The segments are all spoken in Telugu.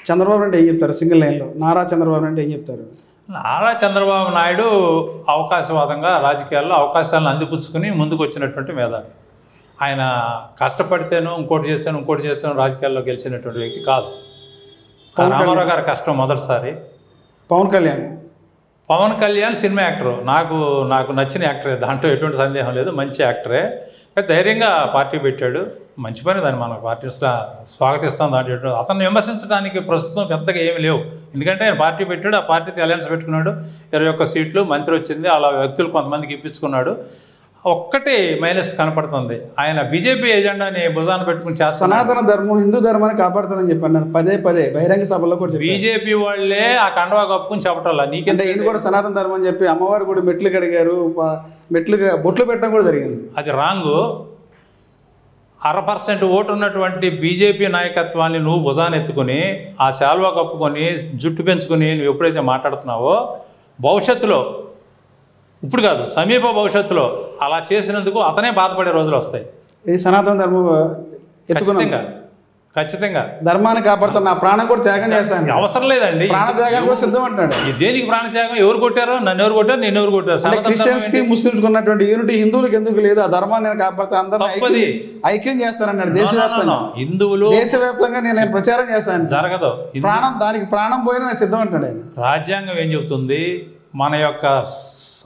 చంద్రబాబు నాయుడు ఏం చెప్తారు సింగిల్ లైన్లో? నారా చంద్రబాబు నాయుడు ఏం చెప్తారు? నారా చంద్రబాబు నాయుడు అవకాశవాదంగా రాజకీయాల్లో అవకాశాలను అందిపుచ్చుకుని ముందుకు వచ్చినటువంటి మేధావి. ఆయన కష్టపడితేనో ఇంకోటి చేస్తేనో రాజకీయాల్లో గెలిచినటువంటి వ్యక్తి కాదు. రామారావు గారి కష్టం మొదటిసారి. పవన్ కళ్యాణ్ సినిమా యాక్టరు, నాకు నచ్చిన యాక్టరే, దాంట్లో ఎటువంటి సందేహం లేదు, మంచి యాక్టరే. ధైర్యంగా పార్టీ పెట్టాడు, మంచి పని, దాన్ని మన పార్టీస్లో స్వాగతిస్తాం. దాంట్లో అతను విమర్శించడానికి ప్రస్తుతం పెద్దగా ఏమి లేవు. ఎందుకంటే ఆయన పార్టీ పెట్టాడు, ఆ పార్టీతో అలయన్స్ పెట్టుకున్నాడు, 21 సీట్లు, మంత్రి వచ్చింది, అలా వ్యక్తులు కొంతమందికి ఇప్పించుకున్నాడు. ఒక్కటి మైనస్ కనపడుతుంది, ఆయన బీజేపీ ఎజెండాని భుజాన్ని పెట్టుకుని చేస్తారు. సనాతన ధర్మం హిందూ ధర్మాన్ని కాపాడుతానని చెప్పాను పదే బహిరంగ సభలో కూడా. బీజేపీ వాళ్ళే ఆ కండవా కప్పుకుని చెప్పటల్లా. నీకంటే ఈయన కూడా సనాతన ధర్మం అని చెప్పి అమ్మవారు కూడా మెట్లు కడిగారు, బొట్లు పెట్టడం కూడా జరిగింది. అది రాంగు. 1% ఓటు ఉన్నటువంటి బీజేపీ నాయకత్వాన్ని నువ్వు భుజానెత్తుకుని ఆ శాల్వా కప్పుకొని జుట్టు పెంచుకొని నువ్వు ఎప్పుడైతే మాట్లాడుతున్నావో భవిష్యత్తులో, ఇప్పుడు కాదు సమీప భవిష్యత్తులో అలా చేసినందుకు అతనే బాధపడే రోజులు వస్తాయి. ఇది సనాతన ధర్మం ఖచ్చితంగా ధర్మాన్ని కాపాడుతాను, నా ప్రాణం కూడా త్యాగం చేస్తాను. అవసరం లేదండి, ప్రాణత్యాగం కూడా సిద్ధం అంటాడు. దేనికి ప్రాణత్యాగం? ఎవరు కొట్టారో? నన్ను ఎవరు కొట్టారు, నేను ఎవరు కొట్టారు? క్రిస్టియన్స్కి ముస్లిమ్స్కి ఉన్నటువంటి యూనిటీ హిందువులకు ఎందుకు లేదు? ఆ ధర్మాన్ని నేను కాపాడుతా, అందరినీ ఐక్యం చేస్తానన్నాడు. దేశవ్యాప్తంగా నేను ప్రచారం చేస్తాను. జరగదు. దానికి ప్రాణం పోయినా నేను సిద్ధం అంటాడు ఆయన. రాజ్యాంగం ఏం చెబుతుంది, మన యొక్క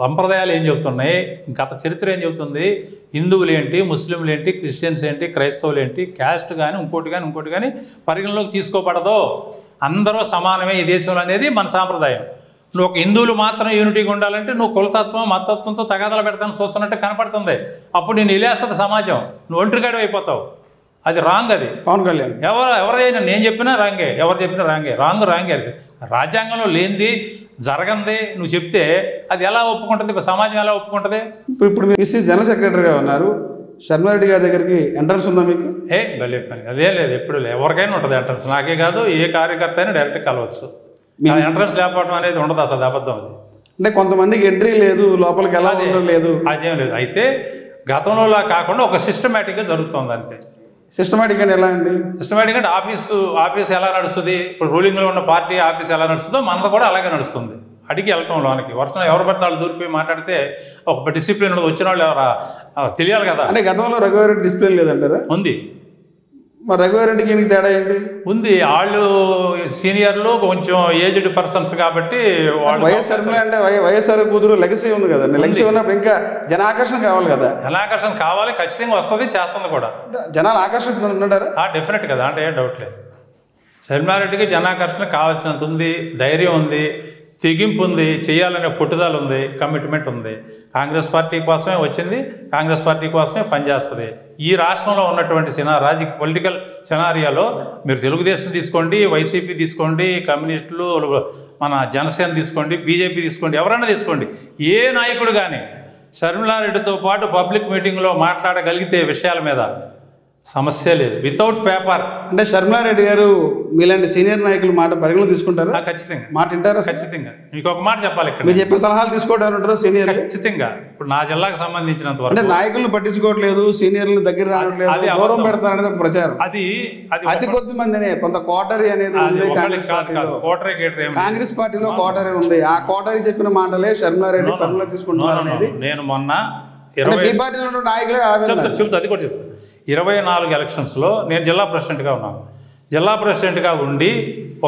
సంప్రదాయాలు ఏం చెబుతున్నాయి, గత చరిత్ర ఏం చెబుతుంది, హిందువులు ఏంటి, ముస్లింలు ఏంటి, క్రిస్టియన్స్ ఏంటి, క్రైస్తవులు ఏంటి, క్యాస్ట్ కానీ ఇంకోటి కానీ పరిగణలోకి తీసుకోబడదు. అందరూ సమానమే ఈ దేశంలో అనేది మన సాంప్రదాయం. నువ్వు ఒక హిందువులు మాత్రం యూనిటీగా ఉండాలంటే నువ్వు కులతత్వం మతత్వంతో తగాదాలు పెడతాను చూస్తున్నట్టు కనపడుతుంది. అప్పుడు నేను నిలేస్తుంది సమాజం, నువ్వు ఒంటరిగాడు అయిపోతావు. అది రాంగ్. అది పవన్ కళ్యాణ్ ఎవరైనా నేను చెప్పినా రాంగే, ఎవరు చెప్పినా రాంగే. రాంగే. అది రాజ్యాంగంలో లేనిది జరగంది నువ్వు చెప్తే అది ఎలా ఒప్పుకుంటుంది? సమాజం ఎలా ఒప్పుకుంటుంది? ఇప్పుడు మీరు జనరల్ సెక్రటరీగా ఉన్నారు, శర్మారెడ్డి గారి దగ్గరికి ఎంట్రన్స్ ఉందా మీకు? భలే పని. అదే లేదు, ఎప్పుడు లేదు. ఎవరికైనా ఉంటుంది ఎంట్రన్స్, నాకే కాదు, ఏ కార్యకర్త అయినా డైరెక్ట్ కలవచ్చు. ఎంట్రన్స్ లేకపోవడం అనేది ఉండదు, అసలు అబద్ధం అది. అంటే కొంతమందికి ఎంట్రీ లేదు, లోపలికి ఎలా లేదు, అదేం లేదు. అయితే గతంలో కాకుండా ఒక సిస్టమేటిక్గా జరుగుతుంది అంతే. సిస్టమేటిక్ అంటే ఎలా అండి? సిస్టమేటిక్ అంటే ఆఫీస్ ఎలా నడుస్తుంది, ఇప్పుడు రూలింగ్లో ఉన్న పార్టీ ఆఫీస్ ఎలా నడుస్తుందో మనది కూడా అలాగే నడుస్తుంది. అడిగి వెళ్ళటం లోనికి వర్షం ఎవరు పడితే వాళ్ళు దూరిపోయి మాట్లాడితే ఒక డిసిప్లిన్ వచ్చిన వాళ్ళు ఎవరా తెలియాలి కదా. అంటే గతంలో రఘువీరెడ్డి డిసిప్లిన్ లేదంటారా? ఉంది. మరి రఘువీరెడ్డికి ఈయనకి తేడా ఏంటి? ఉంది. వాళ్ళు సీనియర్లు, కొంచెం ఏజ్డ్ పర్సన్స్ కాబట్టి వైఎస్ఆర్ అంటే వైఎస్ఆర్ కూతురు లెగసీ ఉంది కదండి. లెగసీ ఉన్నప్పుడు ఇంకా జనాకర్షణ కావాలి కదా. జనాకర్షణ కావాలి, ఖచ్చితంగా వస్తుంది, చేస్తుంది కూడా. జనాలు ఆకర్షిస్తున్నారా? డెఫినెట్ కదా, అంటే ఏం డౌట్ లేదు. శర్మారెడ్డికి జనాకర్షణ కావాల్సినంత ఉంది, ధైర్యం ఉంది, తెగింపు ఉంది, చేయాలనే పట్టుదల ఉంది, కమిట్మెంట్ ఉంది. కాంగ్రెస్ పార్టీ కోసమే వచ్చింది, కాంగ్రెస్ పార్టీ కోసమే పనిచేస్తుంది. ఈ రాష్ట్రంలో ఉన్నటువంటి రాజకీయ పొలిటికల్ సినారియాలో మీరు తెలుగుదేశం తీసుకోండి, వైసీపీ తీసుకోండి, కమ్యూనిస్టులు, మన జనసేన తీసుకోండి, బీజేపీ తీసుకోండి, ఎవరైనా తీసుకోండి, ఏ నాయకుడు కానీ షర్మిలారెడ్డితో పాటు పబ్లిక్ మీటింగ్లో మాట్లాడగలిగితే విషయాల మీద సమస్య లేదు, వితౌట్ పేపర్. అంటే షర్మిలారెడ్డి గారు మీలాంటి సీనియర్ నాయకులు మాట పరిగణలో తీసుకుంటారా? ఖచ్చితంగా. మాట వింటారా? ఖచ్చితంగా. మీకు ఒక మాట చెప్పాలి, ఇక్కడ మీరు చెప్పే సలహాలు తీసుకోవడానికి ఉంటుందా సీనియర్? ఖచ్చితంగా. ఇప్పుడు నా జిల్లాకు సంబంధించినంత వరకు అంటే నాయకులను పట్టించుకోవట్లేదు, సీనియర్లను దగ్గర రావట్లేదు, దూరం పెడతారు అనేది ఒక ప్రచారం. అది అతి కొద్ది మందినే, కొంత కోటరీ అనేది ఉంది కాంగ్రెస్ పార్టీలో కోటరీ ఉంది. ఆ కోటరీ చెప్పిన మాటలే షర్మిలారెడ్డి పరిగణలో తీసుకుంటున్నారు అనేది. నేను మొన్న పార్టీలో నాయకులే చెప్తా, అది కూడా చెప్తాను. 24 ఎలక్షన్స్లో నేను జిల్లా ప్రెసిడెంట్గా ఉన్నాను. జిల్లా ప్రెసిడెంట్గా ఉండి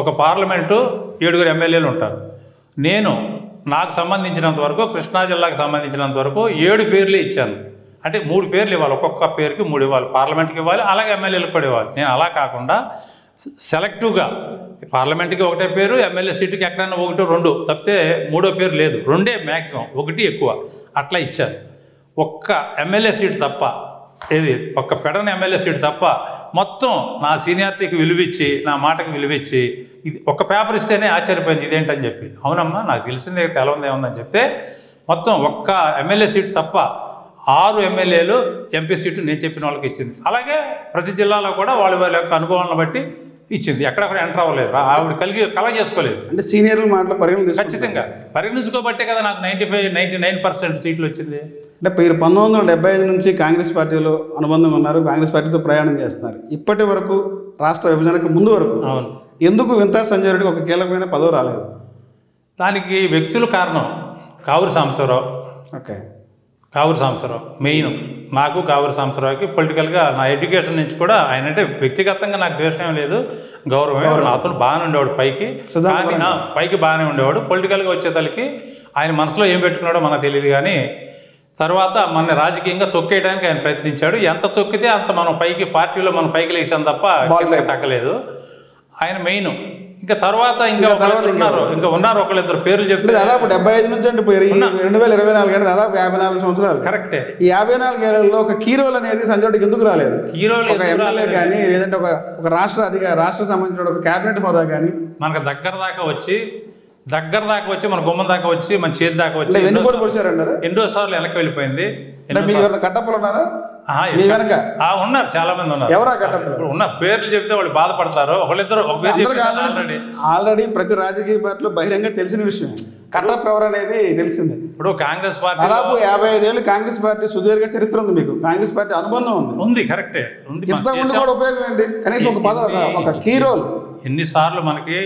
ఒక పార్లమెంటు 7 ఎమ్మెల్యేలు ఉంటారు. నాకు సంబంధించినంత వరకు, కృష్ణా జిల్లాకు సంబంధించినంత వరకు 7 పేర్లు ఇచ్చాను. అంటే 3 పేర్లు ఇవ్వాలి, ఒక్కొక్క పేరుకి 3 ఇవ్వాలి, పార్లమెంట్కి ఇవ్వాలి, అలాగే ఎమ్మెల్యేలకు కూడా ఇవ్వాలి. నేను అలా కాకుండా సెలెక్టివ్గా పార్లమెంట్కి ఒకటే పేరు, ఎమ్మెల్యే సీటుకి ఎక్కడైనా 1, 2 తప్పితే 3వ పేరు లేదు, 2 మ్యాక్సిమం, 1 ఎక్కువ అట్లా ఇచ్చాను. ఒక్క ఎమ్మెల్యే సీటు తప్ప, ఒక్క పెడన ఎమ్మెల్యే సీటు తప్ప మొత్తం నా సీనియారిటీకి విలువిచ్చి, నా మాటకి విలువిచ్చి, ఇది ఒక పేపర్ ఇస్తేనే ఆశ్చర్యపోయింది ఇదేంటని చెప్పి. అవునమ్మా, నాకు తెలిసిందే, తెలవందే ఉందని చెప్తే మొత్తం ఒక్క ఎమ్మెల్యే సీటు తప్ప 6 ఎమ్మెల్యేలు ఎంపీ సీటు నేను చెప్పిన వాళ్ళకి ఇచ్చింది. అలాగే ప్రతి జిల్లాలో కూడా వాళ్ళ యొక్క అనుభవాలను బట్టి ఇచ్చింది. ఎక్కడక్కడ ఎంటర్ అవ్వలేదు, ఆవిడ కల చేసుకోలేదు. అంటే సీనియర్ మాటలు పరిగణించి ఖచ్చితంగా పరిగణించుకోబట్టే కదా నాకు 99% సీట్లు వచ్చింది. అంటే మీరు 1975 నుంచి కాంగ్రెస్ పార్టీలో అనుబంధం ఉన్నారు, కాంగ్రెస్ పార్టీతో ప్రయాణం చేస్తున్నారు. ఇప్పటి వరకు రాష్ట్ర విభజనకు ముందు వరకు ఎందుకు వింతా సంజయ్ రెడ్డికి ఒక కీలకమైన పదవి రాలేదు? దానికి వ్యక్తులు కారణం. Kavuri Sambasivarao, okay, Kavuri Sambasivarao main. నాకు కావూరి సాంబశివరావుకి పొలిటికల్గా నా ఎడ్యుకేషన్ నుంచి కూడా ఆయన అంటే వ్యక్తిగతంగా నాకు ద్వేషం లేదు, గౌరవమే. నాతో బాగానే ఉండేవాడు పైకి, కానీ పైకి బాగానే ఉండేవాడు. పొలిటికల్గా వచ్చేతలకి ఆయన మనసులో ఏం పెట్టుకున్నాడో మనకు తెలియదు. కానీ తర్వాత మన రాజకీయంగా తొక్కేయడానికి ఆయన ప్రయత్నించాడు. ఎంత తొక్కితే అంత మనం పైకి, పార్టీలో మనం పైకి లేచాం తప్ప తగ్గలేదు. ఆయన మెయిన్. ఇంకా తర్వాత ఉన్నారు ఒకళ్ళిద్దరు పేర్లు చెప్తే దాదాపు 75 నుంచి అంటే 2024 అంటే దాదాపు 54 సంవత్సరాలు. కరెక్టే. ఈ 54 ఏళ్లలో ఒక కీ రోల్ అనేది సంజయ్ రెడ్డికి ఎందుకు రాలేదు? ఒక ఎమ్మెల్యే కానీ లేదంటే ఒక రాష్ట్ర సంబంధించిన ఒక క్యాబినెట్ హోదా కానీ మనకు దగ్గర దాకా వచ్చి మన గుమ్మం దాకా వచ్చి మన చేతి దాకా వచ్చి వెన్నుపోటు పొడిచారంటారు. ఎన్నోసార్లు వెనక్కి వెళ్ళిపోయింది. మీకు కట్టప్పలు ఉన్నారా? ఉన్నారు, చాలా మంది ఉన్నారు. ఎవరా కట్టప్పలు? ఉన్నారు, పేర్లు చెప్తే వాళ్ళు బాధపడతారు. ఒకళ్ళిద్దరు ఆల్రెడీ ప్రతి రాజకీయ పార్టీలో బహిరంగ తెలిసిన విషయం కట్టప్ప ఎవరు అనేది తెలిసిందే. ఇప్పుడు కాంగ్రెస్ పార్టీ దాదాపు 55 ఏళ్ళు కాంగ్రెస్ పార్టీ సుదీర్ఘ చరిత్ర ఉంది, మీకు కాంగ్రెస్ పార్టీ అనుబంధం ఉంది. కరెక్టే ఉంది. ఇంతకుముందు కూడా ఉపయోగం ఏంటి? కనీసం ఒక పదవి, ఒక కీ రోల్. ఎన్నిసార్లు మనకి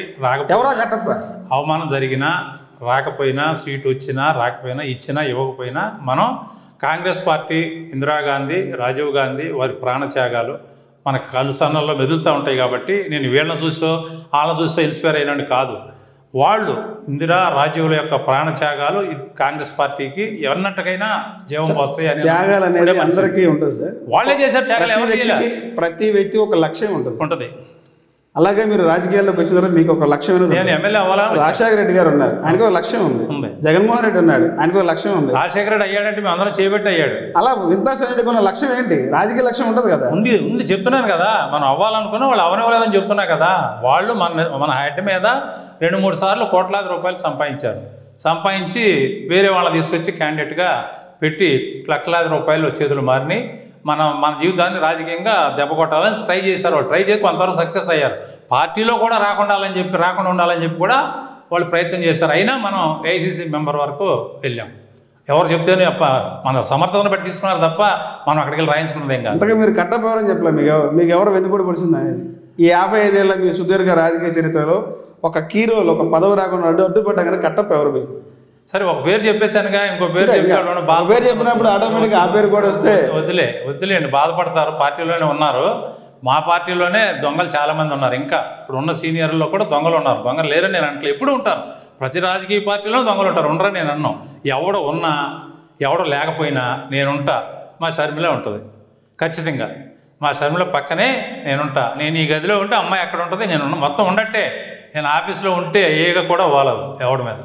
ఎవరా కట్టప్ప? అవమానం జరిగినా, రాకపోయినా, సీటు వచ్చినా రాకపోయినా, ఇచ్చినా ఇవ్వకపోయినా, మనం కాంగ్రెస్ పార్టీ, ఇందిరాగాంధీ, రాజీవ్ గాంధీ వారి ప్రాణత్యాగాలు మన కలుసన్నల్లో మెదులుతూ ఉంటాయి. కాబట్టి నేను వీళ్ళని చూసో వాళ్ళని చూసో ఇన్స్పైర్ అయినాడు కాదు. వాళ్ళు ఇందిరా, రాజీవుల యొక్క ప్రాణత్యాగాలు కాంగ్రెస్ పార్టీకి ఎవరినట్టుకైనా జీవం వస్తాయి అని త్యాగాలు అనేది అందరికీ ఉంటుంది సార్. వాళ్ళే చేశారు త్యాగాలు. ప్రతి వ్యక్తి ఒక లక్ష్యం ఉంటుంది. అలాగే మీరు రాజకీయాల్లోకి వచ్చిన తర్వాత మీకు ఒక లక్ష్యం ఎమ్మెల్యే అవ్వాలని. రాజశేఖర రెడ్డి గారు ఉన్నారు, ఆయనకు ఒక లక్ష్యం ఉంది. జగన్మోహన్ రెడ్డి ఉన్నాడు, ఆయనకు ఒక లక్ష్యం ఉంది. రాజశేఖర రెడ్డి అయ్యాడంటే మేము అందరం చేపెట్టి అయ్యాడు. అలా వింతా సంజయ్ రెడ్డికి ఉన్న లక్ష్యం ఏంటి? రాజకీయ లక్ష్యం ఉంటుంది కదా. ఉంది చెప్తున్నాను కదా, మనం అవ్వాలనుకున్నా వాళ్ళు అవనివ్వలేదని చెప్తున్నా కదా. వాళ్ళు మన హెడ్ మీద 2-3 సార్లు కోట్లాది రూపాయలు సంపాదించి వేరే వాళ్ళని తీసుకొచ్చి క్యాండిడేట్గా పెట్టి లక్షలాది రూపాయలు చేతులు మారినాయి. మన జీవితాన్ని రాజకీయంగా దెబ్బ కొట్టాలని ట్రై చేశారు. వాళ్ళు ట్రై చేసి కొంతవరకు సక్సెస్ అయ్యారు. పార్టీలో కూడా రాకుండా ఉండాలని చెప్పి కూడా వాళ్ళు ప్రయత్నం చేశారు. అయినా మనం ఏఐసీసీ మెంబర్ వరకు వెళ్ళాం. ఎవరు చెప్తేనే మన సమర్థతను బట్టి తీసుకున్నారు తప్ప మనం అక్కడికి వెళ్ళి రాయించుకున్నది ఏం కాదు. అంతగా మీరు కట్టప్ప ఎవరని చెప్పలే, మీకు ఎవరు వెన్నుపోటు పొడిచిందా? ఈ 55 ఏళ్ళ మీ సుదీర్ఘ రాజకీయ చరిత్రలో ఒక కీ రోల్, ఒక పదవి రాకుండా అడ్డుపడ్డా కట్టప్ప ఎవరు మీకు? సరే, ఒక పేరు చెప్పేశానుగా, ఇంకో పేరు చెప్పినప్పుడు ఆటోమేటిక్గా ఆ పేరు కూడా వస్తే వదిలేండి, బాధపడతారు. పార్టీలోనే ఉన్నారు, మా పార్టీలోనే దొంగలు చాలామంది ఉన్నారు. ఇంకా ఇప్పుడు ఉన్న సీనియర్లో కూడా దొంగలు ఉన్నారు. దొంగలు లేరని నేను అంటే ఎప్పుడు ఉంటాను. ప్రతి రాజకీయ పార్టీలో దొంగలు ఉంటారు, ఉండరని నేను అన్నాను. ఎవడో ఉన్నా ఎవడో లేకపోయినా నేనుంటా. మా షర్మిల ఉంటుంది ఖచ్చితంగా, మా షర్మిల పక్కనే నేనుంటా. నేను ఈ గదిలో ఉంటే అమ్మాయి ఎక్కడ ఉంటుంది, నేను మొత్తం ఉండట్టే. నేను ఆఫీస్లో ఉంటే ఏగా కూడా వాలదు ఎవడి మీద.